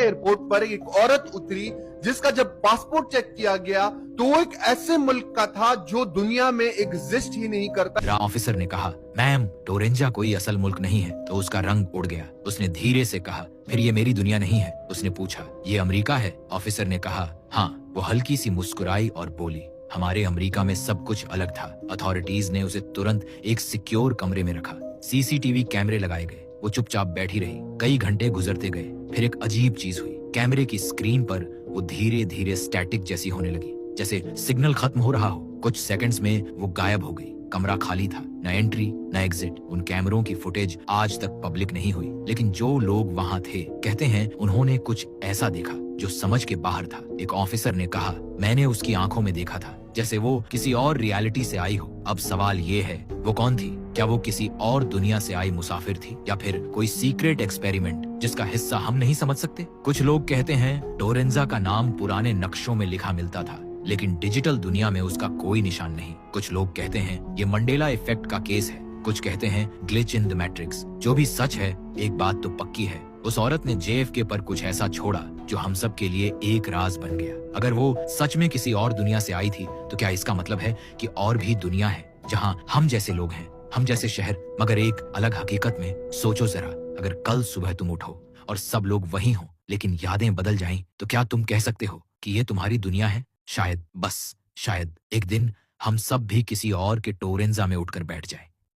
Airport पर एक औरत उतरी जिसका जब पासपोर्ट चेक किया गया तो वो एक ऐसे मुल्क का था जो दुनिया में एग्जिस्ट ही नहीं करता। ऑफिसर ने कहा, मैम टोरेंजा कोई असल मुल्क नहीं है। तो उसका रंग उड़ गया। उसने धीरे से कहा, फिर ये मेरी दुनिया नहीं है। उसने पूछा, ये अमेरिका है? ऑफिसर ने कहा, हाँ। वो हल्की सी मुस्कुराई और बोली, हमारे अमेरिका में सब कुछ अलग था। अथॉरिटीज ने उसे तुरंत एक सिक्योर कमरे में रखा। सीसीटीवी कैमरे लगाए गए। वो चुपचाप बैठी रही। कई घंटे गुजरते गए। फिर एक अजीब चीज हुई। कैमरे की स्क्रीन पर वो धीरे धीरे स्टैटिक जैसी होने लगी, जैसे सिग्नल खत्म हो रहा हो। कुछ सेकंड्स में वो गायब हो गई। कमरा खाली था, न एंट्री न एग्जिट। उन कैमरों की फुटेज आज तक पब्लिक नहीं हुई, लेकिन जो लोग वहां थे कहते हैं उन्होंने कुछ ऐसा देखा जो समझ के बाहर था। एक ऑफिसर ने कहा, मैंने उसकी आंखों में देखा था जैसे वो किसी और रियलिटी से आई हो। अब सवाल ये है, वो कौन थी? क्या वो किसी और दुनिया से आई मुसाफिर थी, या फिर कोई सीक्रेट एक्सपेरिमेंट जिसका हिस्सा हम नहीं समझ सकते? कुछ लोग कहते हैं टोरेंजा का नाम पुराने नक्शों में लिखा मिलता था, लेकिन डिजिटल दुनिया में उसका कोई निशान नहीं। कुछ लोग कहते हैं ये मंडेला इफेक्ट का केस है। कुछ कहते हैं ग्लिच इन द मैट्रिक्स। जो भी सच है, एक बात तो पक्की है, उस औरत ने जेएफके पर कुछ ऐसा छोड़ा जो हम सब के लिए एक राज बन गया। अगर वो सच में किसी और दुनिया से आई थी तो क्या इसका मतलब है कि और भी दुनिया है जहां हम जैसे लोग हैं, हम जैसे शहर, मगर एक अलग हकीकत में? सोचो जरा, अगर कल सुबह तुम उठो और सब लोग वही हों, लेकिन यादें बदल जाएं, तो क्या तुम कह सकते हो कि ये तुम्हारी दुनिया है? शायद, बस शायद, एक दिन हम सब भी किसी और के टोरेंजा में उठकर बैठ जाएं।